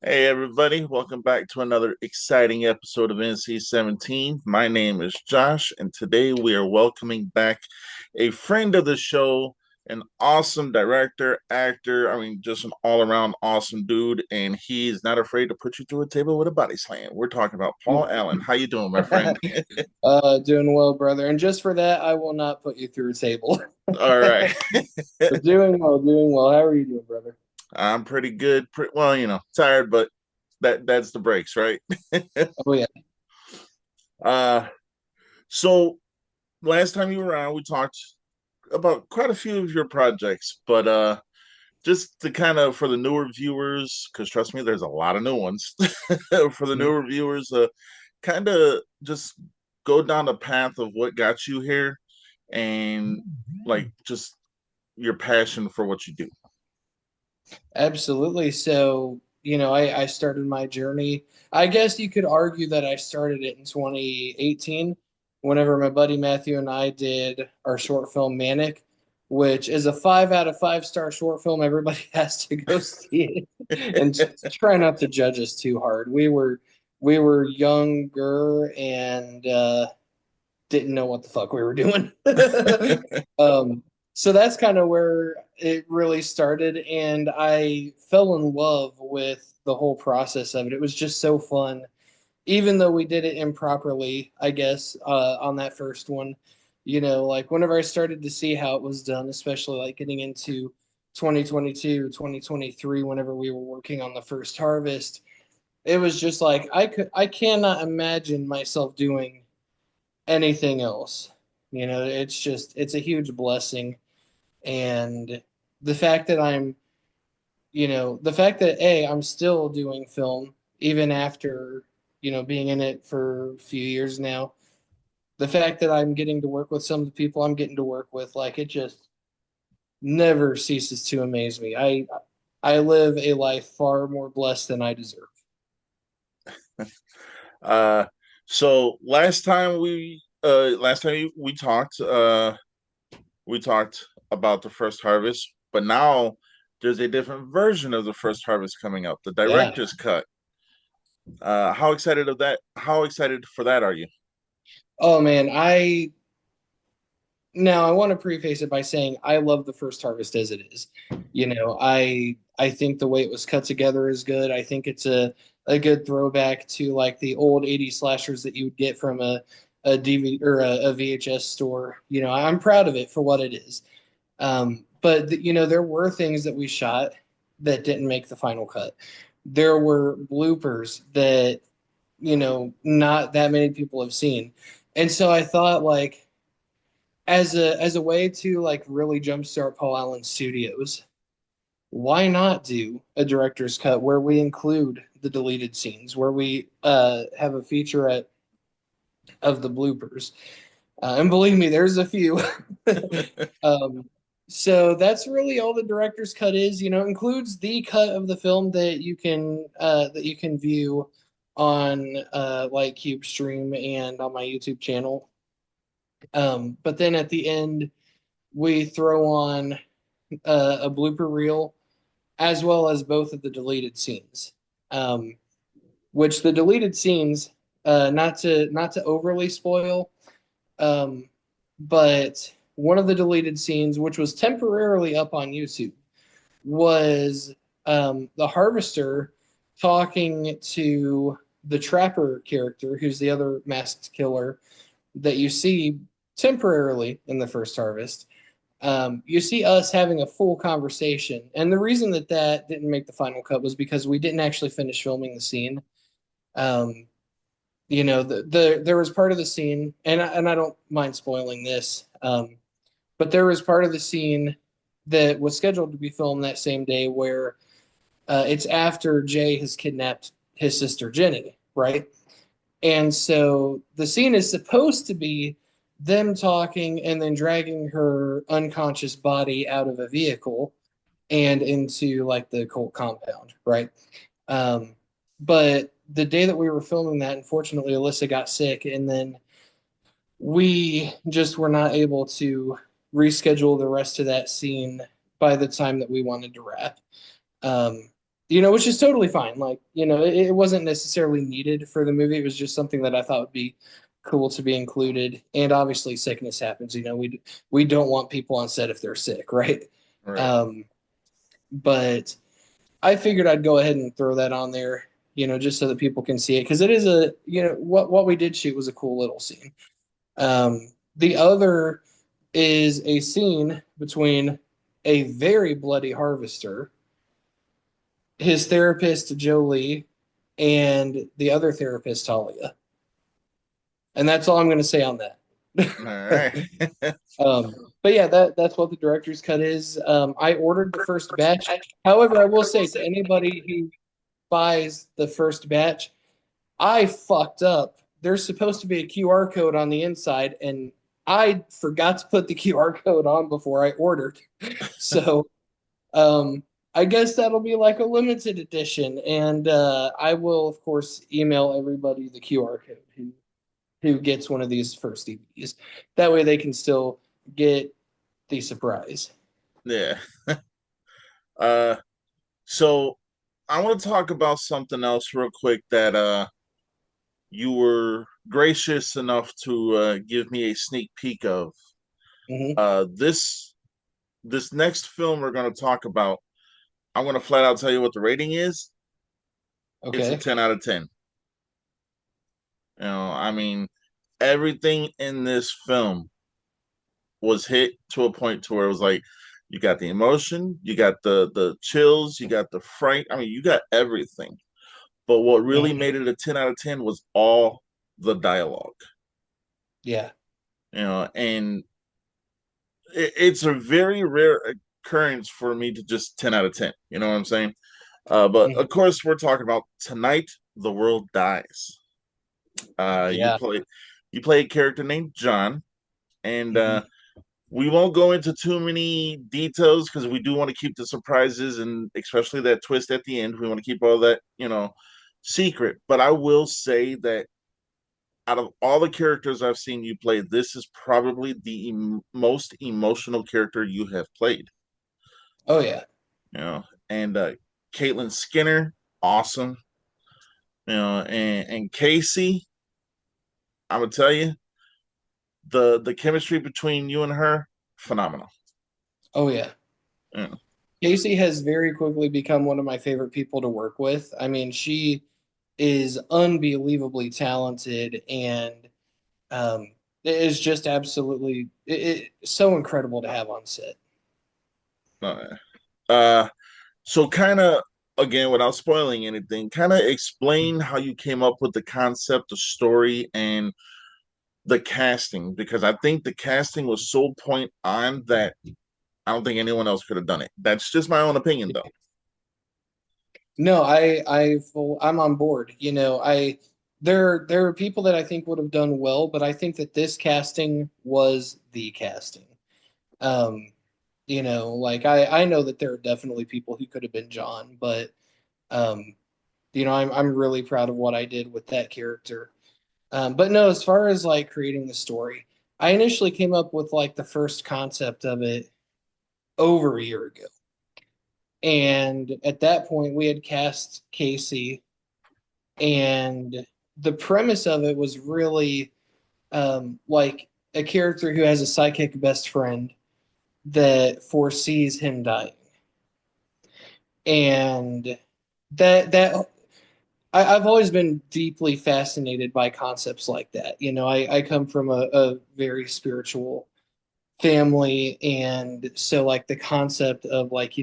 Hey everybody, welcome back to another exciting episode of NC-17. My name is Josh, and today we are welcoming back a friend of the show, an awesome director, actor, just an all-around awesome dude, and he's not afraid to put you through a table with a body slam. We're talking about Paul Allen. How you doing, my friend? Doing well, brother. And just for that, I will not put you through a table. All right. But doing well, doing well. How are you doing, brother? I'm pretty good. Well, tired, but that's the breaks, right? Oh yeah, uh so last time you were on, we talked about quite a few of your projects, but just to kind of for the newer viewers, because trust me, there's a lot of new ones. For the newer viewers, kind of just go down the path of what got you here and like just your passion for what you do. absolutely. So, I started my journey. I guess you could argue that I started it in 2018, whenever my buddy Matthew and I did our short film Manic, which is a 5 out of 5 star short film. Everybody has to go see it, and just try not to judge us too hard. We were younger and didn't know what the fuck we were doing. um, so that's kind of where it really started, and I fell in love with the whole process of it. It was just so fun, even though we did it improperly, I guess, on that first one. Like whenever I started to see how it was done, especially like getting into 2022, 2023, whenever we were working on the first harvest, it was just like I cannot imagine myself doing anything else. It's a huge blessing. And the fact that the fact that I'm still doing film even after, being in it for a few years now, the fact that I'm getting to work with some of the people I'm getting to work with, like it just never ceases to amaze me. I live a life far more blessed than I deserve. uh, so last time we talked about the first harvest, but now there's a different version of the first harvest coming up, the Yeah. director's cut. How excited of that? How excited for that are you? Oh man, I want to preface it by saying I love the first harvest as it is. I think the way it was cut together is good. I think it's a good throwback to like the old 80s slashers that you would get from a DVD or a VHS store. I'm proud of it for what it is. But there were things that we shot that didn't make the final cut. There were bloopers that, not that many people have seen. And so I thought like as a way to like really jumpstart Paul Allen Studios, why not do a director's cut where we include the deleted scenes, where we have a featurette of the bloopers? And believe me, there's a few. um, so that's really all the director's cut is. Includes the cut of the film that you can view on like CubeStream and on my YouTube channel. But then at the end, we throw on a blooper reel as well as both of the deleted scenes. Um, which the deleted scenes, not to overly spoil, um, but one of the deleted scenes, which was temporarily up on YouTube, was the harvester talking to the trapper character, who's the other masked killer that you see temporarily in the first harvest. You see us having a full conversation. And the reason that that didn't make the final cut was because we didn't actually finish filming the scene. Um, there was part of the scene, and I don't mind spoiling this, but there was part of the scene that was scheduled to be filmed that same day where it's after Jay has kidnapped his sister Jenny, right? And so the scene is supposed to be them talking and then dragging her unconscious body out of a vehicle and into like the cult compound, right? Um, but the day that we were filming that, unfortunately, Alyssa got sick, and then we just were not able to reschedule the rest of that scene by the time that we wanted to wrap. Um, which is totally fine. Like, it wasn't necessarily needed for the movie. It was just something that I thought would be cool to be included. And obviously, sickness happens. We don't want people on set if they're sick, right? Right. Um, but I figured I'd go ahead and throw that on there, just so that people can see it because it is what we did shoot was a cool little scene. The other is a scene between a very bloody harvester, his therapist Jolie, and the other therapist Talia, and that's all I'm going to say on that. All right. But yeah, that's what the director's cut is. I ordered the first batch. However, I will say to anybody who buys the first batch, I fucked up. There's supposed to be a QR code on the inside, and I forgot to put the QR code on before I ordered. So I guess that'll be like a limited edition, and I will, of course, email everybody the QR code who gets one of these first DVDs. That way, they can still get the surprise. Yeah. Uh, so I want to talk about something else real quick that you were gracious enough to give me a sneak peek of. Hmm. This next film we're going to talk about, I'm going to flat out tell you what the rating is. It's a Okay. 10 out of 10. I mean, everything in this film was hit to a point to where it was like, you got the emotion, you got the chills, you got the fright. I mean, you got everything. But what really Hmm. made it a 10 out of 10 was all the dialogue. Yeah. And it's a very rare occurrence for me to just 10 out of 10. You know what I'm saying? But Hmm. of course, we're talking about Tonight the World Dies. Uh, you Yeah. play you play a character named John, and Hmm. we won't go into too many details because we do want to keep the surprises and especially that twist at the end. We want to keep all that, secret. But I will say that out of all the characters I've seen you play, this is probably the most emotional character you have played. Oh yeah. And Caitlin Skinner, awesome. And Casey, I'm gonna tell you, the chemistry between you and her, phenomenal. Oh yeah. Yeah. Casey has very quickly become one of my favorite people to work with. I mean, she is unbelievably talented and um, it is just absolutely so incredible to have on set. Uh, uh, so kind of again, without spoiling anything, kind of explain how you came up with the concept, the story, and the casting, because I think the casting was so point on that I don't think anyone else could have done it. That's just my own opinion, though. No, I'm on board. There are people that I think would have done well, but I think that this casting was the casting. Um, like I know that there are definitely people who could have been John, but um, I'm really proud of what I did with that character. But no, as far as like creating the story, I initially came up with like the first concept of it over a year ago. And at that point, we had cast Casey, and the premise of it was really like a character who has a psychic best friend that foresees him dying. And that I've always been deeply fascinated by concepts like that. I come from a very spiritual family, and so like the concept of like,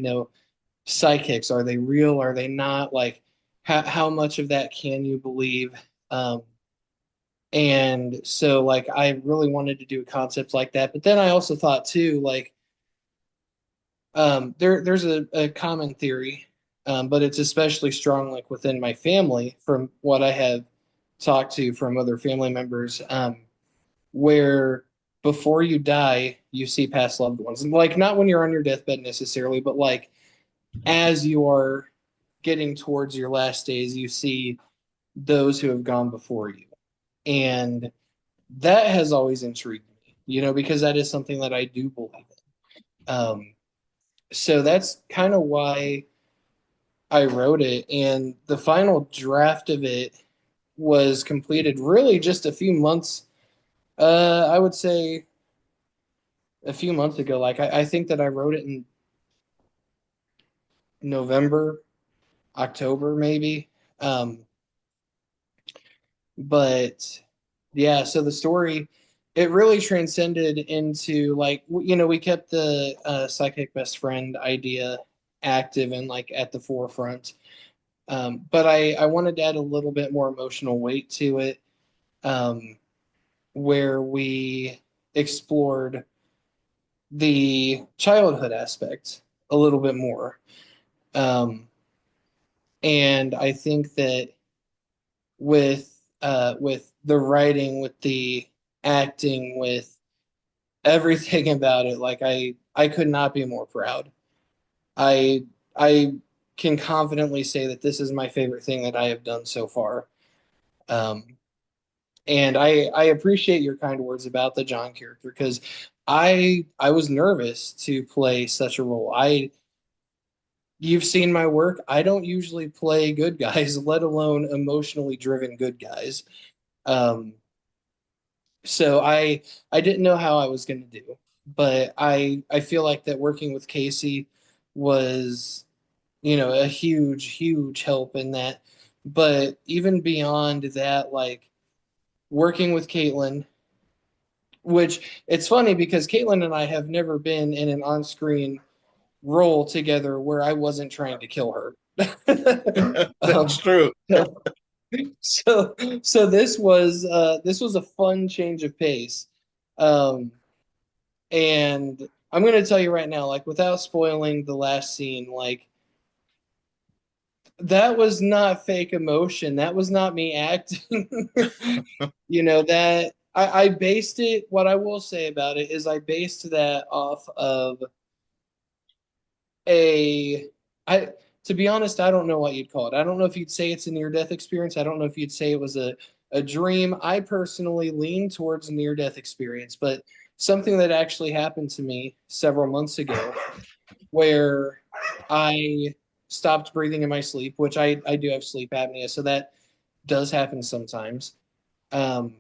psychics, are they real? Are they not? Like, how much of that can you believe? Um, and so like I really wanted to do a concept like that. But then I also thought too, like, there's a common theory, but it's especially strong like within my family from what I have talked to from other family members, where before you die, you see past loved ones. And like not when you're on your deathbed necessarily, but like as you are getting towards your last days, you see those who have gone before you. And that has always intrigued me, because that is something that I do believe in. So that's kind of why I wrote it, and the final draft of it was completed really just a few months. I would say a few months ago. Like I think that I wrote it in November, October, maybe. Um, but yeah, so the story it really transcended into like we kept the psychic best friend idea active and like at the forefront. But I wanted to add a little bit more emotional weight to it, um, where we explored the childhood aspect a little bit more. Um, and I think that with the writing, with the acting, with everything about it, like I could not be more proud. I I can confidently say that this is my favorite thing that I have done so far. Um, and I appreciate your kind words about the John character because I was nervous to play such a role. You've seen my work. I don't usually play good guys, let alone emotionally driven good guys. Um, so I didn't know how I was going to do, but I feel like that working with Casey was, a huge help in that. But even beyond that, like working with Caitlin, which it's funny because Caitlin and I have never been in an on-screen role together where I wasn't trying to kill her. That's um, true. so, so this was a fun change of pace. Um, and I'm gonna tell you right now, like without spoiling the last scene, like that was not fake emotion. That was not me acting. That I based it. What I will say about it is I based that off of a I to be honest, I don't know what you'd call it. I don't know if you'd say it's a near death experience. I don't know if you'd say it was a dream. I personally lean towards near death experience, but something that actually happened to me several months ago where I stopped breathing in my sleep, which I do have sleep apnea, so that does happen sometimes. Um,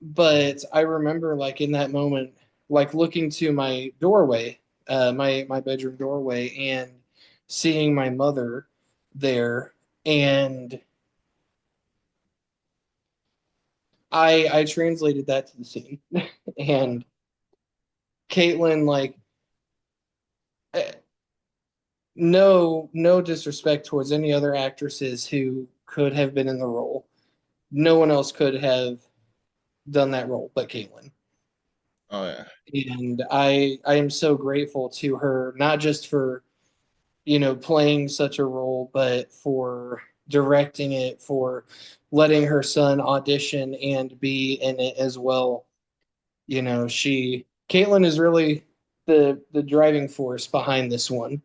but I remember like in that moment, like looking to my doorway, my bedroom doorway, and seeing my mother there, and I translated that to the scene, and Caitlin like eh, no disrespect towards any other actresses who could have been in the role. No one else could have done that role but Caitlin. Oh yeah. And I am so grateful to her, not just for playing such a role, but for directing it, for letting her son audition and be in it as well. Caitlin is really the driving force behind this one,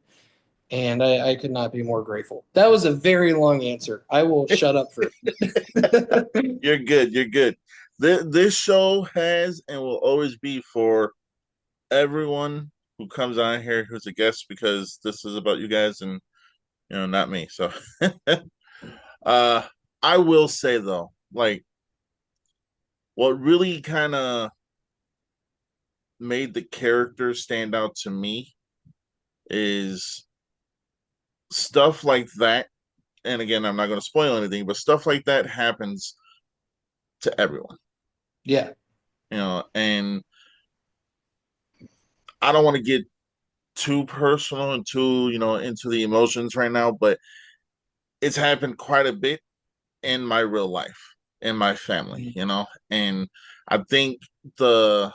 and I could not be more grateful. That was a very long answer. I will shut up for a minute. You're good. You're good. This show has and will always be for everyone who comes on here who's a guest because this is about you guys and not me. So uh I will say though, like what really kind of made the character stand out to me is stuff like that. And again, I'm not going to spoil anything, but stuff like that happens to everyone, Yeah, and I don't want to get too personal and too, into the emotions right now, but it's happened quite a bit in my real life, in my family, and I think the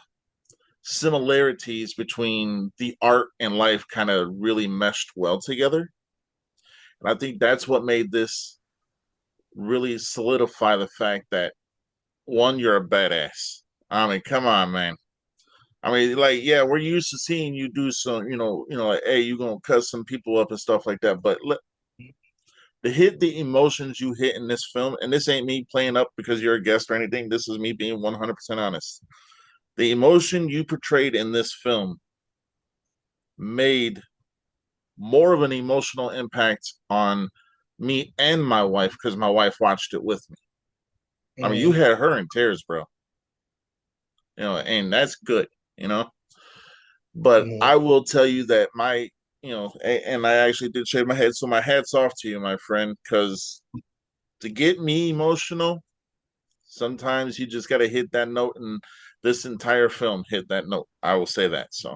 similarities between the art and life kind of really meshed well together. And I think that's what made this really solidify the fact that one, you're a badass. I mean, come on, man. I mean, like, yeah, we're used to seeing you do some, like, hey, you gonna cut some people up and stuff like that. But to hit the emotions you hit in this film, and this ain't me playing up because you're a guest or anything. This is me being 100% honest. The emotion you portrayed in this film made more of an emotional impact on me and my wife because my wife watched it with me. I mean, you Hmm. had her in tears, bro. And that's good, you know. But Hmm. I will tell you that and I actually did shave my head, so my hat's off to you, my friend, because to get me emotional, sometimes you just got to hit that note, and this entire film hit that note. I will say that. So,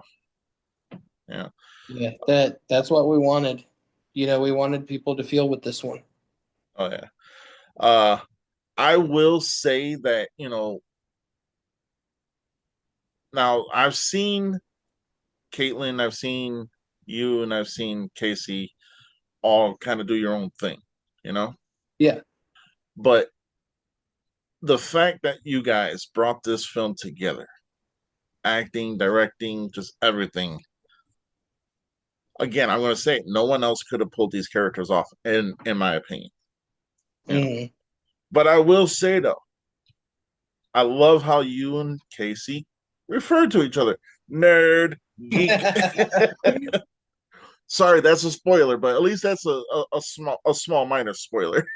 yeah. Yeah, that's what we wanted. We wanted people to feel with this one. Oh, yeah. Uh, I will say that, now I've seen Caitlin, I've seen you, and I've seen Casey all kind of do your own thing, you know? Yeah. But the fact that you guys brought this film together, acting, directing, just everything. Again, I'm going to say no one else could have pulled these characters off, in my opinion. You know, Hmm. but I will say though, I love how you and Casey refer to each other, nerd, geek. Sorry, that's a spoiler, but at least that's a small minor spoiler.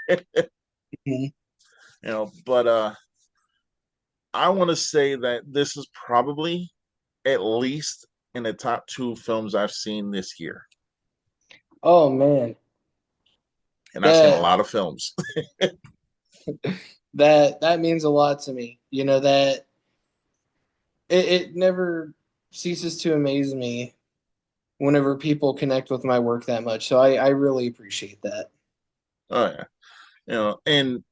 But I want to say that this is probably at least in the top two films I've seen this year, Oh man, and I've seen a that lot of films. that means a lot to me. That it never ceases to amaze me whenever people connect with my work that much. So I really appreciate that. Oh yeah, and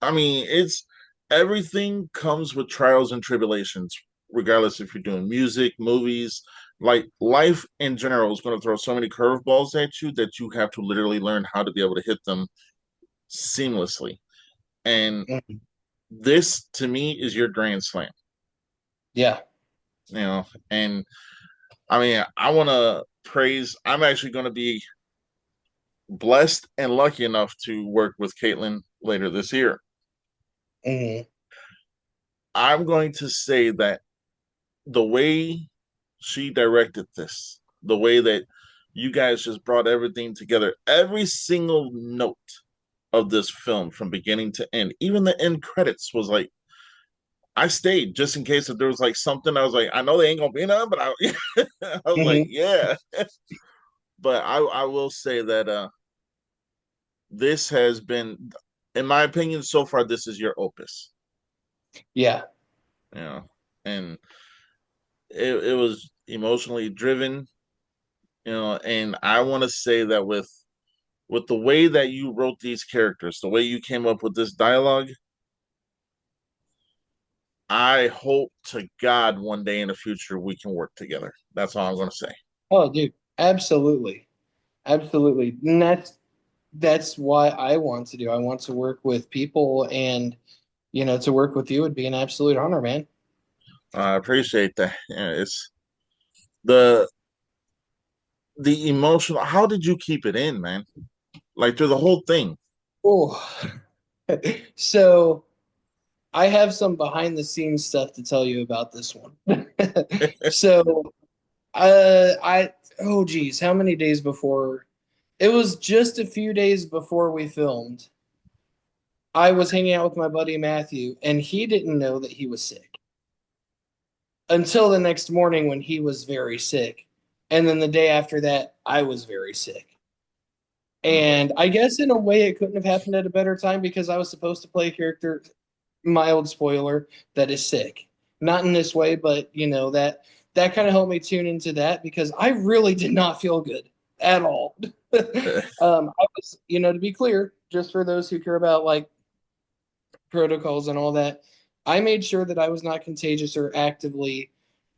I mean it's everything comes with trials and tribulations, regardless if you're doing music, movies, like life in general is going to throw so many curveballs at you that you have to literally learn how to be able to hit them seamlessly. And Mhm. this to me is your grand slam, Yeah. and I mean, I want to praise. I'm actually going to be blessed and lucky enough to work with Caitlin later this year. Hmm. I'm going to say that the way she directed this, the way that you guys just brought everything together, every single note of this film from beginning to end, even the end credits was like, I stayed just in case if there was like something. I was like, I know they ain't gonna be none, but I was like, Hmm. yeah. But I will say that this has been, in my opinion, so far, this is your opus. Yeah. You know, and it was emotionally driven. And I want to say that with the way that you wrote these characters, the way you came up with this dialogue, I hope to God one day in the future we can work together. That's all I'm going to say. Oh, dude, absolutely. Absolutely. And that's why I want to do. I want to work with people, and to work with you would be an absolute honor, man. I appreciate that. Yeah, it's the the emotional. How did you keep it in, man? Like through the whole thing. Oh, so I have some behind the scenes stuff to tell you about this one. So, I oh geez, how many days before? It was just a few days before we filmed. I was hanging out with my buddy Matthew, and he didn't know that he was sick until the next morning when he was very sick. And then the day after that, I was very sick. Oh, And I guess in a way it couldn't have happened at a better time because I was supposed to play a character, mild spoiler, that is sick. Not in this way, but that kind of helped me tune into that because I really did not feel good at all. I was, to be clear, just for those who care about like protocols and all that, I made sure that I was not contagious or actively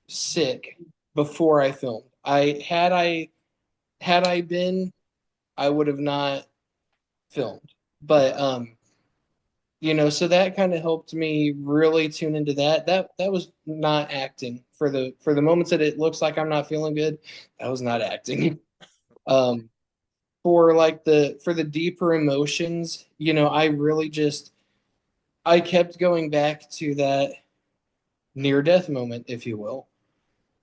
sick before I filmed. I had I been, I would have not filmed. But so that kind of helped me really tune into that. That was not acting for the moments that it looks like I'm not feeling good. That was not acting. Um, for the deeper emotions, I really just I kept going back to that near death moment, if you will.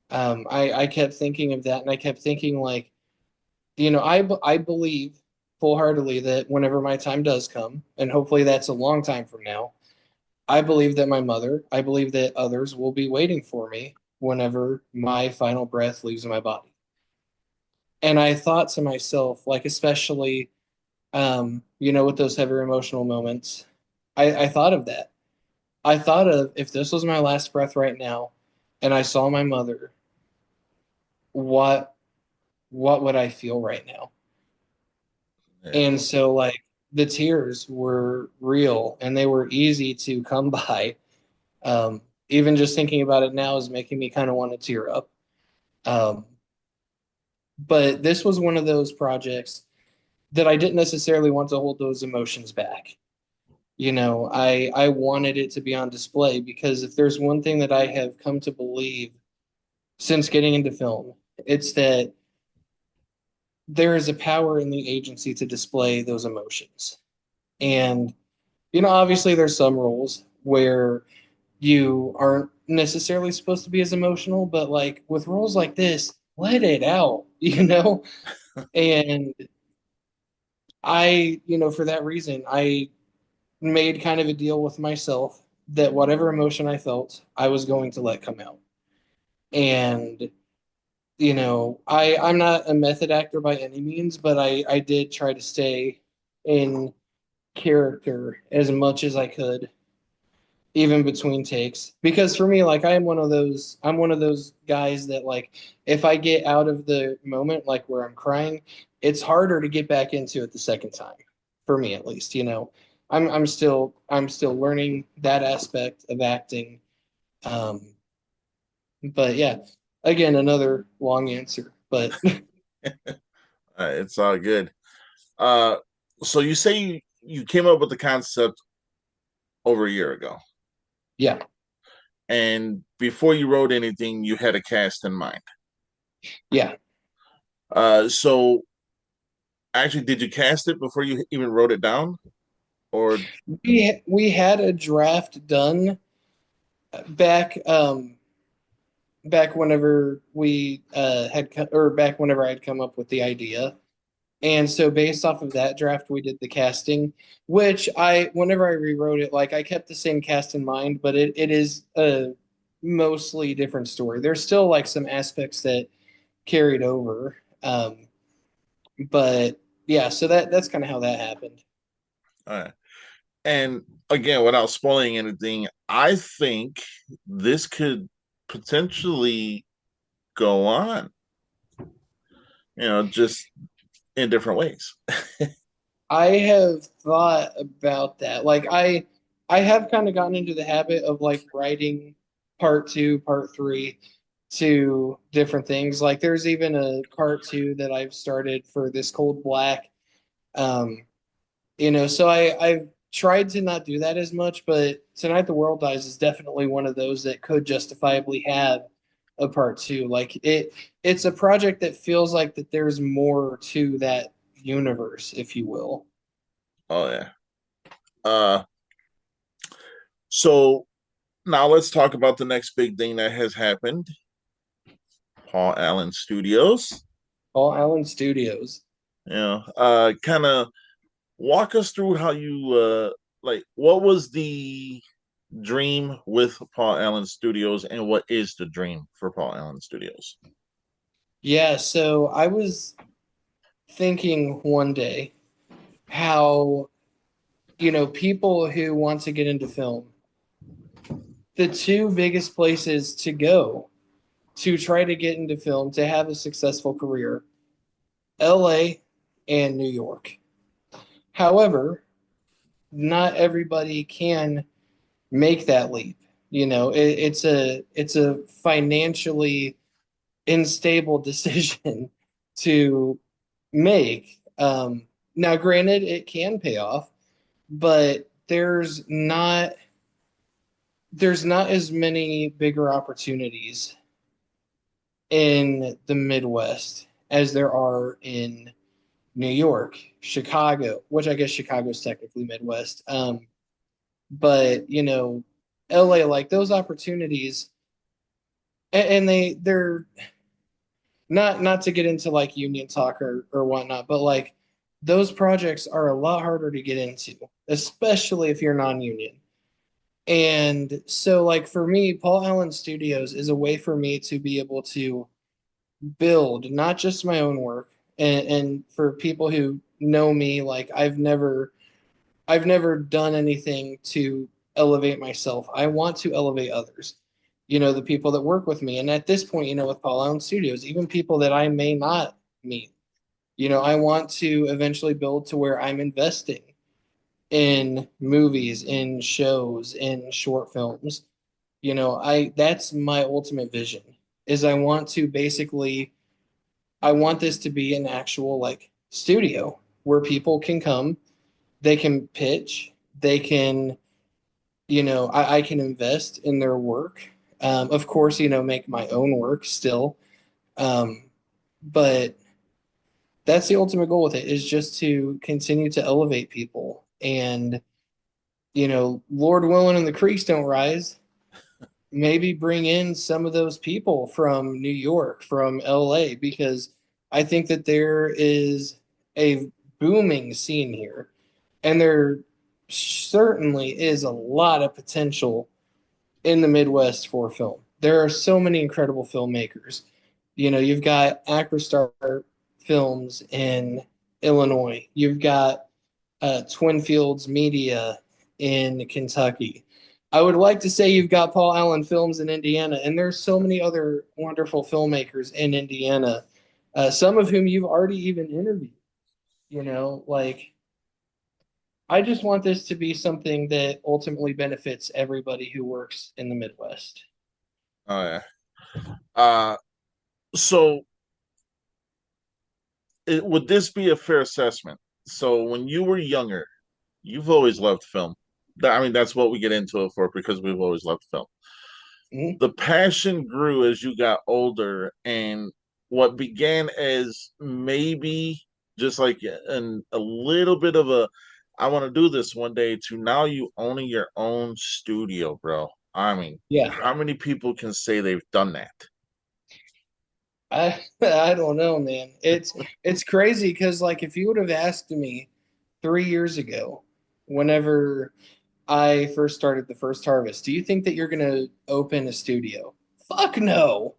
I kept thinking of that, and I kept thinking like, I believe full-heartedly that whenever my time does come, and hopefully that's a long time from now, I believe that I believe that others will be waiting for me whenever my final breath leaves my body. And I thought to myself, like, especially, with those heavy emotional moments, I thought of that. I thought of if this was my last breath right now and I saw my mother, what what would I feel right now? Yeah. And so like the tears were real and they were easy to come by. Even just thinking about it now is making me kind of want to tear up. Um, but this was one of those projects that I didn't necessarily want to hold those emotions back. I wanted it to be on display because if there's one thing that I have come to believe since getting into film, it's that there is a power in the agency to display those emotions. And, obviously there's some roles where you aren't necessarily supposed to be as emotional, but like with roles like this, let it out, And for that reason, I made kind of a deal with myself that whatever emotion I felt, I was going to let come out. And I'm not a method actor by any means, but I did try to stay in character as much as I could, even between takes. Because for me, like I'm one of those guys that like if I get out of the moment, like where I'm crying, it's harder to get back into it the second time. For me at least. I'm still learning that aspect of acting. Um, but yeah, again, another long answer, but It's all good. Uh, so you say you came up with the concept over a year ago, yeah, and before you wrote anything, you had a cast in mind. yeah. So actually, did you cast it before you even wrote it down, or We had a draft done back back whenever we or back whenever I'd come up with the idea. And so based off of that draft, we did the casting, which whenever I rewrote it, like I kept the same cast in mind, but it is a mostly different story. There's still like some aspects that carried over. But yeah, so that's kind of how that happened. uh, and again, without spoiling anything, I think this could potentially go on. Just in different ways. I have thought about that. Like I have kind of gotten into the habit of like writing part two, part three to different things. Like there's even a part two that I've started for this Cold Black. Um, so I've tried to not do that as much, but Tonight the World Dies is definitely one of those that could justifiably have a part two. Like it's a project that feels like that there's more to that universe, if you will. Oh yeah. Uh, so now let's talk about the next big thing that has happened. Paul Allen Studios. Paul Allen Studios. Kind of walk us through how you like. What was the dream with Paul Allen Studios, and what is the dream for Paul Allen Studios? Yeah, so I was thinking one day how, people who want to get into film, the two biggest places to go to try to get into film to have a successful career, LA and New York. However, not everybody can make that leap. It's a financially unstable decision to make. Now, granted, it can pay off, but there's not as many bigger opportunities in the Midwest as there are in New York, Chicago, which I guess Chicago's technically Midwest. But LA, like those opportunities, and they're not to get into like union talk or whatnot, but like those projects are a lot harder to get into, especially if you're non-union. And so like for me, Paul Allen Studios is a way for me to be able to build not just my own work, and for people who know me, like I've never done anything to elevate myself. I want to elevate others, the people that work with me. And at this point, with Paul Allen Studios, even people that I may not meet, I want to eventually build to where I'm investing in movies, in shows, in short films. That's my ultimate vision is I want this to be an actual like studio where people can come, they can pitch, they can, I can invest in their work. Of course, make my own work still. Um, but that's the ultimate goal with it is just to continue to elevate people. And, Lord willing and the creeks don't rise, maybe bring in some of those people from New York, from LA, because I think that there is a booming scene here. And there certainly is a lot of potential in the Midwest for film. There are so many incredible filmmakers. You've got Acrostar Films in Illinois. You've got Twin Fields Media in Kentucky. I would like to say you've got Paul Allen Films in Indiana, and there's so many other wonderful filmmakers in Indiana, some of whom you've already even interviewed. Like I just want this to be something that ultimately benefits everybody who works in the Midwest. Oh yeah. Uh, so would this be a fair assessment? So when you were younger, you've always loved film. I mean, that's what we get into it for because we've always loved film. Mhm. The passion grew as you got older, and what began as maybe just like a little bit of a I want to do this one day to now you owning your own studio, bro. I mean, Yeah, how many people can say they've done that? I don't know, man. It's crazy because like if you would have asked me 3 years ago, whenever I first started the first harvest, do you think that you're gonna open a studio? Fuck no.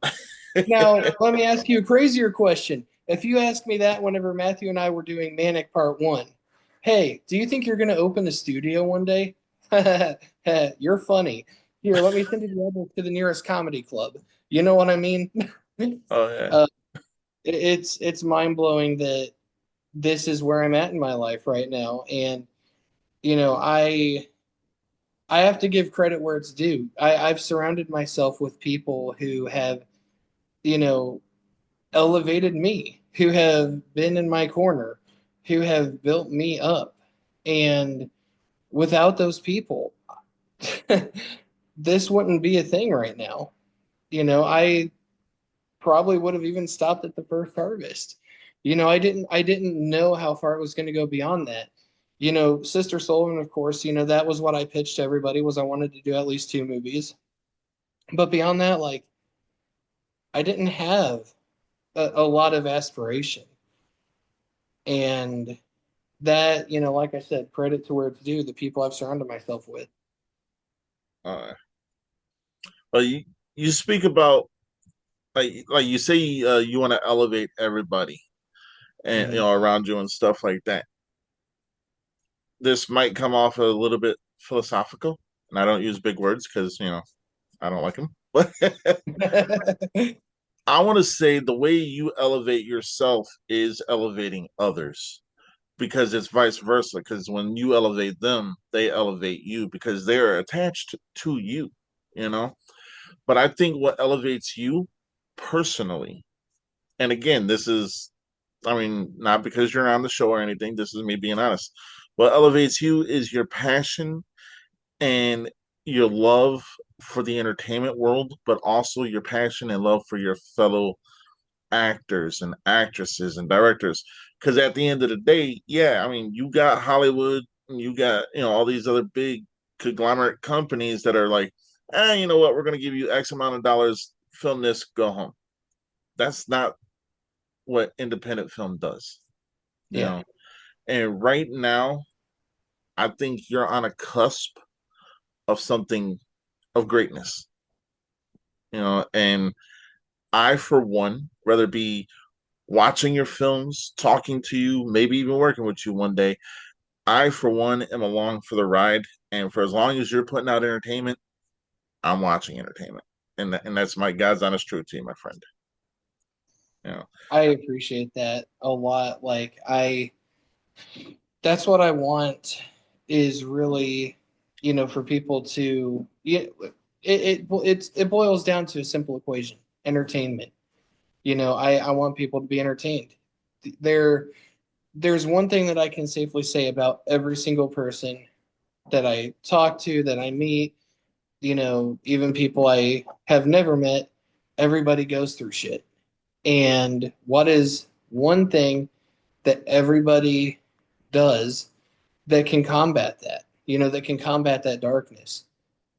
Now, let me ask you a crazier question. If you asked me that whenever Matthew and I were doing Manic Part 1, hey, do you think you're going to open a studio one day? You're funny. Here, let me send you the address to the nearest comedy club. You know what I mean? Oh yeah. uh, it's mind blowing that this is where I'm at in my life right now, and you know, I have to give credit where it's due. I've surrounded myself with people who have, you know, elevated me, who have been in my corner, who have built me up. And without those people, this wouldn't be a thing right now. I probably would have even stopped at the first harvest. I didn't know how far it was going to go beyond that. Sister Sullivan, of course, that was what I pitched to everybody was I wanted to do at least two movies. But beyond that, like I didn't have a lot of aspiration. And that, like I said, credit to where it's due, the people I've surrounded myself with. Uh, well, you speak about like you say you want to elevate everybody and Mhm. around you and stuff like that. This might come off a little bit philosophical, and I don't use big words because I don't like them. But I want to say the way you elevate yourself is elevating others because it's vice versa. Because when you elevate them, they elevate you because they're attached to you, you know. But I think what elevates you personally, and again, this is, I mean, not because you're on the show or anything, this is me being honest. What elevates you is your passion and your love for the entertainment world, but also your passion and love for your fellow actors and actresses and directors. Because at the end of the day, yeah, I mean, you got Hollywood, and you got all these other big conglomerate companies that are like, you know what, we're going to give you X amount of dollars, film this, go home. That's not. what independent film does. You Yeah. know, and right now, I think you're on a cusp of something of greatness. And I, for one, rather be watching your films, talking to you, maybe even working with you one day. I, for one, am along for the ride, and for as long as you're putting out entertainment, I'm watching entertainment, and that's my God's honest truth to you, my friend. You know, I appreciate that a lot. Like that's what I want is really, for people to, it boils down to a simple equation, entertainment. I want people to be entertained. There, there's one thing that I can safely say about every single person that I talk to, that I meet, even people I have never met, everybody goes through shit. And what is one thing that everybody does that can combat that, that can combat that darkness?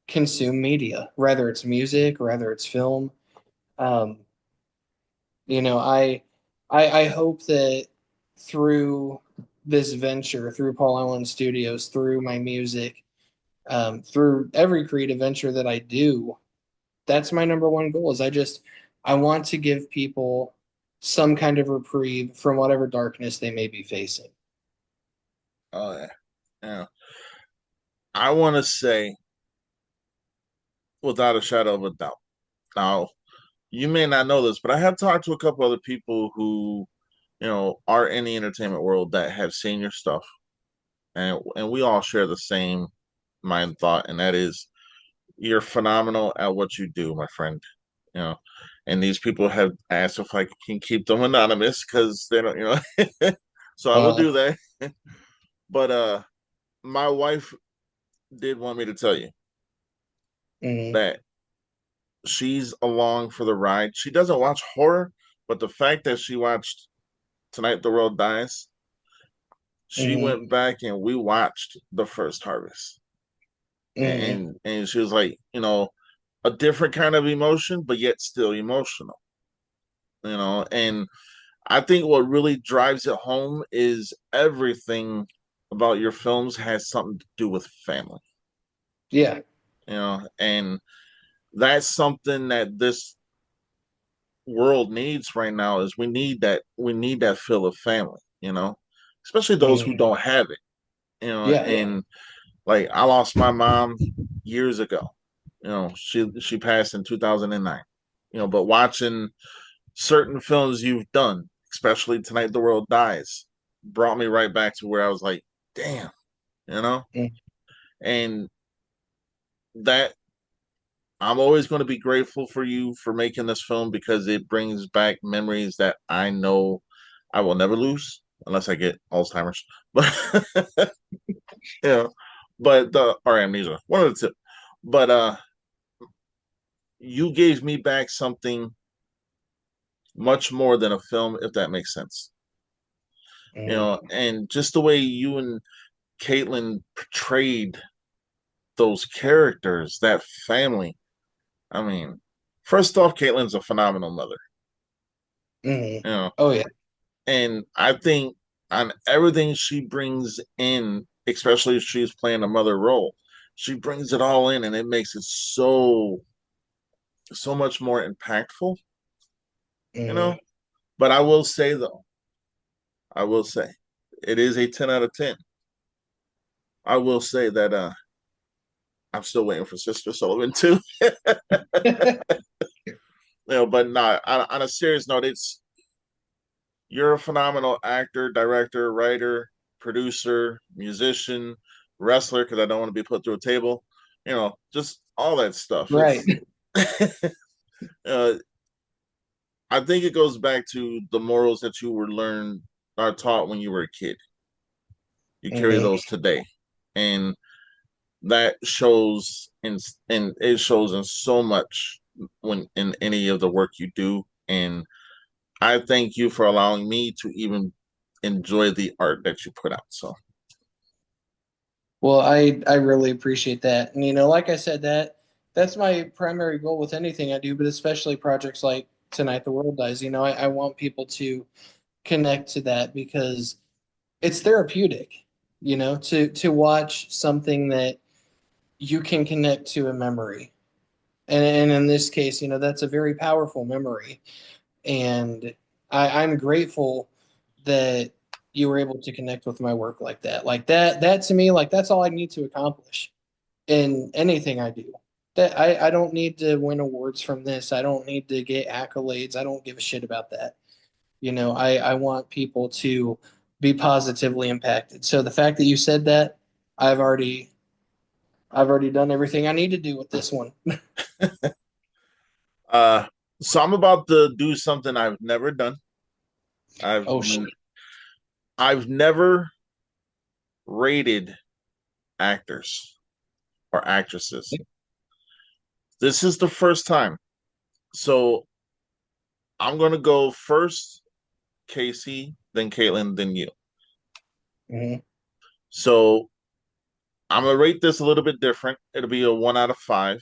Consume media, whether it's music, whether it's film. Um, you know, I, I hope that through this venture, through Paul Allen Studios, through my music, through every creative venture that I do, that's my number one goal. I want to give people some kind of reprieve from whatever darkness they may be facing. oh yeah, yeah. I want to say without a shadow of a doubt. Now, you may not know this, but I have talked to a couple other people who, are in the entertainment world that have seen your stuff, and we all share the same mind thought, and that is you're phenomenal at what you do, my friend. You know, and these people have asked if I can keep them anonymous because they don't, so I will Uh, do that. But my wife did want me to tell you mm, that she's along for the ride. She doesn't watch horror, but the fact that she watched Tonight the World Dies, she mm, went back and we watched the first harvest. mm, And she was like, a different kind of emotion, but yet still emotional. And I think what really drives it home is everything about your films has something to do with family. yeah. And that's something that this world needs right now is we need that feel of family, especially those who Mm, don't have it, yeah. and like I lost my mom years ago. She passed in 2009. But watching certain films you've done, especially Tonight the World Dies, brought me right back to where I was like, damn, you know? Mm, And that I'm always going to be grateful for you for making this film because it brings back memories that I know I will never lose unless I get Alzheimer's. But you know, but the or amnesia, one of the two. But you gave me back something much more than a film, if that makes sense. mm, And just the way you and Caitlin portrayed those characters, that family. I mean, first off, Caitlin's a phenomenal mother. mm. You know, Oh yeah. and I think on everything she brings in, especially if she's playing a mother role, she brings it all in, and it makes it so much more impactful. You know, Mm. but I will say though, I will say, it is a 10 out of 10. I will say that I'm still waiting for Sister Sullivan too. But not on a serious note, you're a phenomenal actor, director, writer, producer, musician, wrestler, because I don't want to be put through a table. Just all that stuff. Right. Uh, I think it goes back to the morals that you were learned are taught when you were a kid. You carry Hmm. those today, and that shows and it shows in so much when in any of the work you do. And I thank you for allowing me to even enjoy the art that you put out. So, Well, I really appreciate that. And like I said, that's my primary goal with anything I do, but especially projects like Tonight the World Dies. I want people to connect to that because it's therapeutic, to watch something that you can connect to a memory. And in this case, that's a very powerful memory. And I'm grateful that you were able to connect with my work like that. Like that to me, like that's all I need to accomplish in anything I do. That I don't need to win awards from this. I don't need to get accolades. I don't give a shit about that. I want people to be positively impacted. So the fact that you said that, I've already I've already done everything I need to do with this one. Uh, so I'm about to do something I've never done. I've Oh shit. I've never rated actors or actresses. This is the first time. So I'm gonna go first, Casey, then Caitlin, then you. Mhm. So I'm gonna rate this a little bit different. It'll be a 1 out of 5.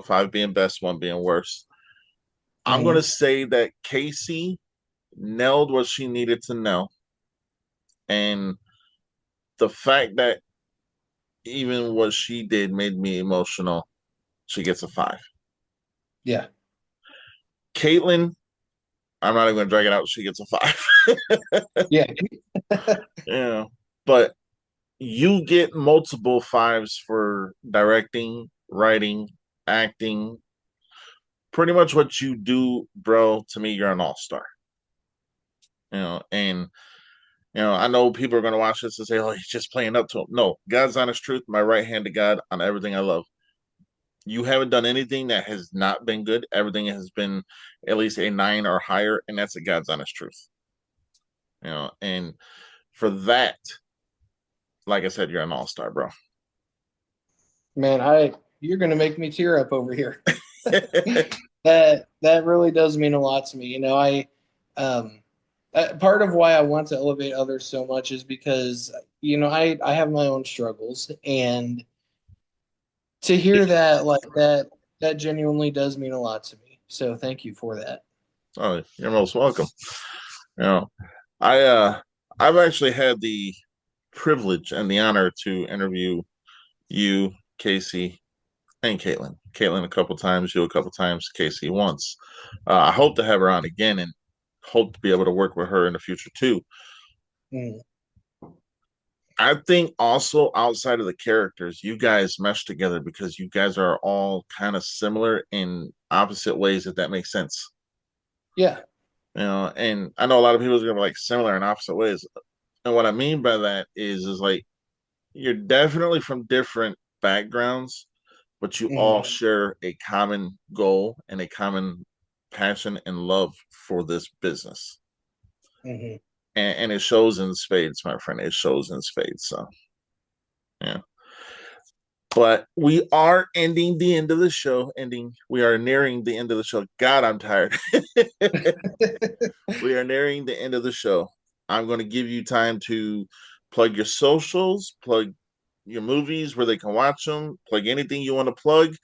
Five being best, one being worst. I'm Mhm. gonna say that Casey nailed what she needed to nail, and the fact that even what she did made me emotional. She gets a 5. Yeah. Caitlin, I'm not even gonna drag it out. She gets a 5. Yeah. Yeah, but you get multiple 5s for directing, writing, acting. Pretty much what you do, bro. To me, you're an all-star. And I know people are gonna watch this and say, "Oh, he's just playing up to him." No, God's honest truth. My right hand to God on everything I love. You haven't done anything that has not been good. Everything has been at least a 9 or higher, and that's a God's honest truth. And for that, like I said, you're an all-star, bro. Man, you're gonna make me tear up over here. That really does mean a lot to me. Um part of why I want to elevate others so much is because I have my own struggles, and to hear that like that genuinely does mean a lot to me. So thank you for that. Oh, you're most welcome. You know, I've actually had the privilege and the honor to interview you, Casey, and Caitlin. Caitlin a couple times, you a couple times, Casey once. I hope to have her on again and hope to be able to work with her in the future too. Mm, I think also outside of the characters, you guys mesh together because you guys are all kind of similar in opposite ways, if that makes sense. yeah. And I know a lot of people are gonna be like similar in opposite ways. And what I mean by that is like you're definitely from different backgrounds, but you all Hmm. share a common goal and a common passion and love for this business. Hmm. And it shows in spades, my friend. It shows in spades. So yeah. But we are ending the end of the show. We are nearing the end of the show. God, I'm tired. We are nearing the end of the show. I'm going to give you time to plug your socials, plug your movies where they can watch them, plug anything you want to plug.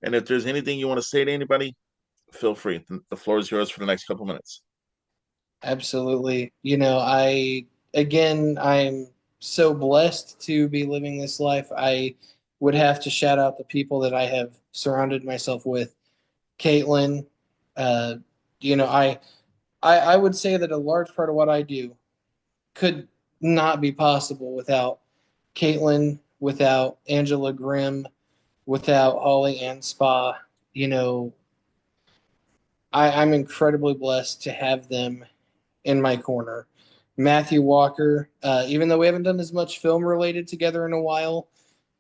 And if there's anything you want to say to anybody, feel free. The floor is yours for the next couple minutes. Absolutely. I'm so blessed to be living this life. I would have to shout out the people that I have surrounded myself with. Caitlin, uh, you know, I would say that a large part of what I do could not be possible without Caitlin, without Angela Grimm, without Holly and Spa. You know, I'm incredibly blessed to have them in my corner. Matthew Walker, even though we haven't done as much film related together in a while,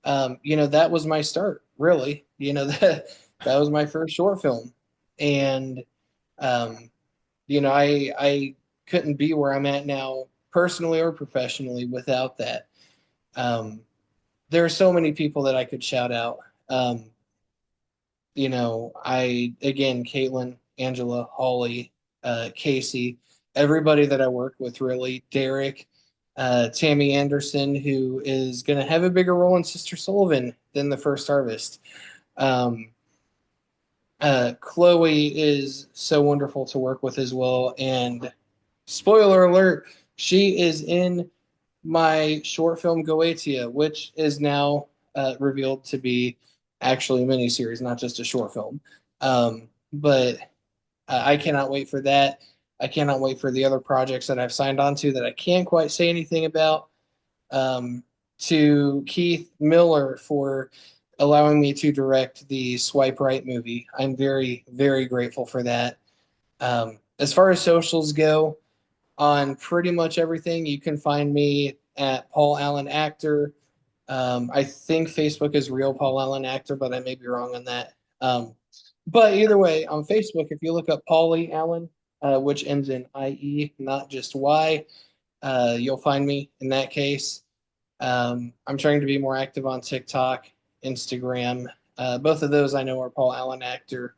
that was my start, really. That was my first short film. And, um, I couldn't be where I'm at now, personally or professionally, without that. Um, there are so many people that I could shout out. Again, Caitlin, Angela, Holly, Casey, everybody that I work with, really, Derek, Tammy Anderson, who is going to have a bigger role in Sister Sullivan than the First Harvest. Um, Chloe is so wonderful to work with as well. And spoiler alert, she is in my short film Goetia, which is now revealed to be actually a miniseries, not just a short film. But I cannot wait for that. I cannot wait for the other projects that I've signed on to that I can't quite say anything about. Um, to Keith Miller for allowing me to direct the Swipe Right movie. I'm very, very grateful for that. As far as socials go, on pretty much everything, you can find me at Paul Allen Actor. I think Facebook is real Paul Allen Actor, but I may be wrong on that. But either way, on Facebook, if you look up Paulie Allen, which ends in IE, not just Y, you'll find me in that case. I'm trying to be more active on TikTok, Instagram. Both of those I know are Paul Allen Actor.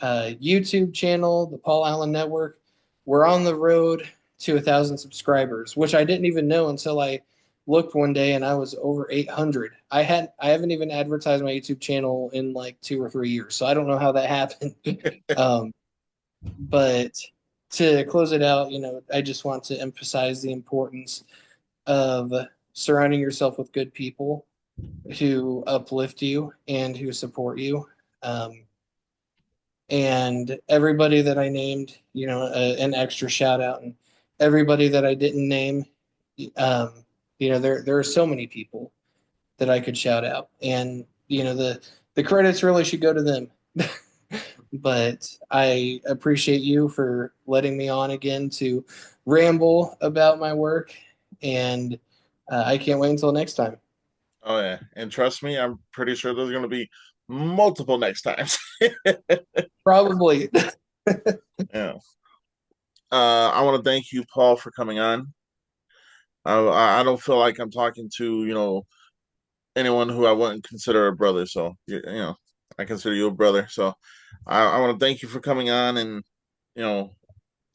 YouTube channel, the Paul Allen Network. We're on the road to 1,000 subscribers, which I didn't even know until I looked one day and I was over 800. I haven't even advertised my YouTube channel in like 2 or 3 years, so I don't know how that happened. um, but to close it out, I just want to emphasize the importance of surrounding yourself with good people who uplift you and who support you. Um, and everybody that I named, an extra shout out, and everybody that I didn't name, um, there are so many people that I could shout out, and the credits really should go to them. But I appreciate you for letting me on again to ramble about my work, and I can't wait until next time. Oh yeah, and trust me, I'm pretty sure there's going to be multiple next times. Probably. Yeah. I want to thank you, Paul, for coming on. I don't feel like I'm talking to anyone who I wouldn't consider a brother. So I consider you a brother. So I want to thank you for coming on, and you know,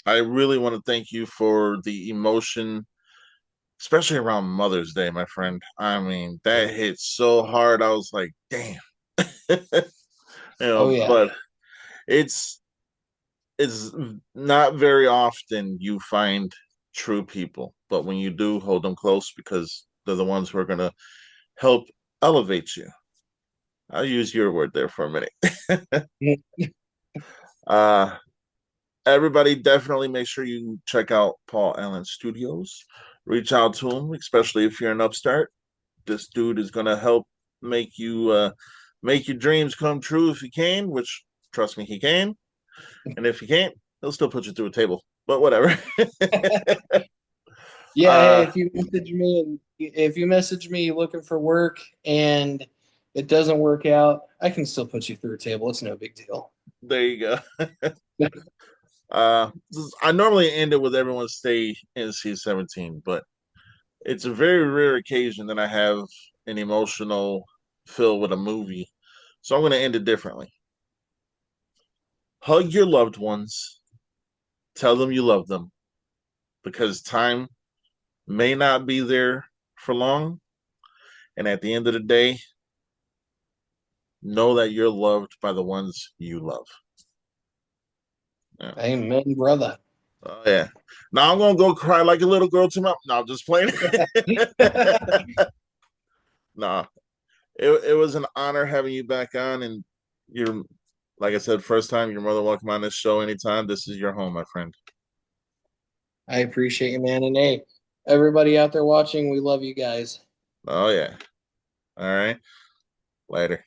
I really want to thank you for the emotion, especially around Mother's Day, my friend. I mean, that hit so hard. I was like, damn. Oh yeah. But it's it's not very often you find true people, but when you do, hold them close because they're the ones who are going to help elevate you. I'll use your word there for a minute. uh, Everybody definitely make sure you check out Paul Allen Studios. Reach out to him, especially if you're an upstart. This dude is going to help make you make your dreams come true if he can, which trust me, he can. And if he can't, he'll still put you through a table. But whatever. Yeah, hey, uh, if you message me looking for work and it doesn't work out, I can still put you through a table. It's no big deal. there you go. Uh, I normally end it with everyone stay NC-17, but it's a very rare occasion that I have an emotional fill with a movie. So I'm going to end it differently. Hug your loved ones, tell them you love them because time may not be there for long. And at the end of the day, know that you're loved by the ones you love. Yeah. Amen, brother. Oh, yeah. Now I'm going to go cry like a little girl to my. No, I'm just playing. Nah, it was an honor having you back on. And you're, like I said, first time, you're more than welcome on this show anytime. This is your home, my friend. I appreciate you, man. And hey, everybody out there watching, we love you guys. Oh, yeah. All right. Later.